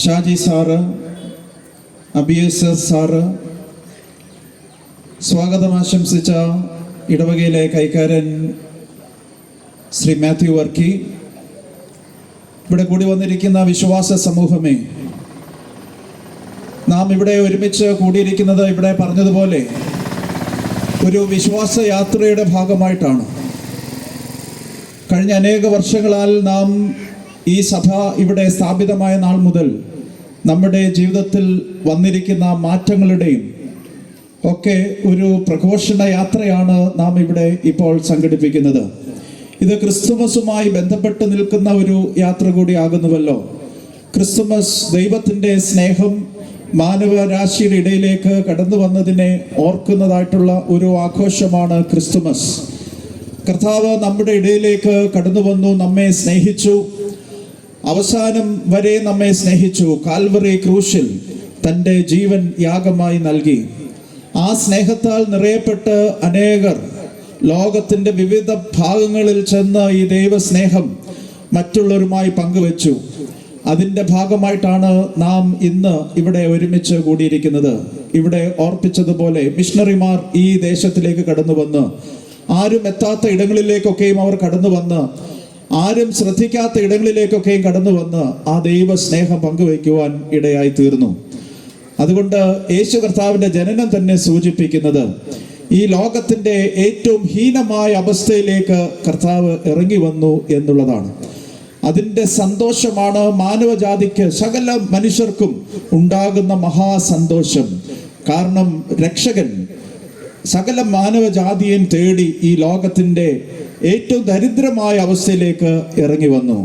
Shaji sir, അബിയസ് sir, സ്വാഗതം ആശംസിച്ച ഇടവകയിലെ കൈക്കാരൻ ശ്രീ മാത്യു വർക്കി, ഇവിടെ കൂടി വന്നിരിക്കുന്ന വിശ്വാസ സമൂഹമേ, നാം ഇവിടെ ഒരുമിച്ച് കൂടിയിരിക്കുന്നത് ഇവിടെ പറഞ്ഞതുപോലെ ഒരു വിശ്വാസ യാത്രയുടെ ഭാഗമായിട്ടാണ്. കഴിഞ്ഞ അനേക വർഷങ്ങളാൽ നാം ഈ സഭ ഇവിടെ സ്ഥാപിതമായ നാൾ മുതൽ നമ്മുടെ ജീവിതത്തിൽ വന്നിരിക്കുന്ന മാറ്റങ്ങളുടെയും ഒക്കെ ഒരു പ്രഘോഷണ യാത്രയാണ് നാം ഇവിടെ ഇപ്പോൾ സംഘടിപ്പിക്കുന്നത്. ഇത് ക്രിസ്തുമസുമായി ബന്ധപ്പെട്ട് നിൽക്കുന്ന ഒരു യാത്ര കൂടിയാകുന്നുവല്ലോ. ക്രിസ്തുമസ് ദൈവത്തിൻ്റെ സ്നേഹം മാനവരാശിയുടെ ഇടയിലേക്ക് കടന്നു വന്നതിനെ ഓർക്കുന്നതായിട്ടുള്ള ഒരു ആഘോഷമാണ് ക്രിസ്തുമസ്. കർത്താവ് നമ്മുടെ ഇടയിലേക്ക് കടന്നു വന്നു, നമ്മെ സ്നേഹിച്ചു, അവസാനം വരെ നമ്മെ സ്നേഹിച്ചു. കാൽവറി ക്രൂശിൽ തൻ്റെ ജീവൻ യാഗമായി നൽകി. ആ സ്നേഹത്താൽ നിറയപ്പെട്ട് അനേകർ ലോകത്തിൻ്റെ വിവിധ ഭാഗങ്ങളിൽ ചെന്ന് ഈ ദൈവസ്നേഹം മറ്റുള്ളവരുമായി പങ്കുവച്ചു. അതിൻ്റെ ഭാഗമായിട്ടാണ് നാം ഇന്ന് ഇവിടെ ഒരുമിച്ച് കൂടിയിരിക്കുന്നത്. ഇവിടെ ഓർപ്പിച്ചതുപോലെ മിഷണറിമാർ ഈ ദേശത്തിലേക്ക് കടന്നു വന്ന്, ആരും എത്താത്ത ഇടങ്ങളിലേക്കൊക്കെയും അവർ കടന്നു വന്ന്, ആരും ശ്രദ്ധിക്കാത്ത ഇടങ്ങളിലേക്കൊക്കെയും കടന്നു വന്ന് ആ ദൈവ സ്നേഹം പങ്കുവയ്ക്കുവാൻ ഇടയായി തീർന്നു. അതുകൊണ്ട് യേശു കർത്താവിൻ്റെ ജനനം തന്നെ സൂചിപ്പിക്കുന്നത് ഈ ലോകത്തിൻ്റെ ഏറ്റവും ഹീനമായ അവസ്ഥയിലേക്ക് കർത്താവ് ഇറങ്ങി വന്നു എന്നുള്ളതാണ്. അതിൻ്റെ സന്തോഷമാണ് മാനവജാതിക്ക്, സകല മനുഷ്യർക്കും ഉണ്ടാകുന്ന മഹാസന്തോഷം. കാരണം രക്ഷകൻ സകല മാനവജാതിയെയും തേടി ഈ ലോകത്തിൻ്റെ ഏറ്റവും ദരിദ്രമായ അവസ്ഥയിലേക്ക് ഇറങ്ങി വന്നു.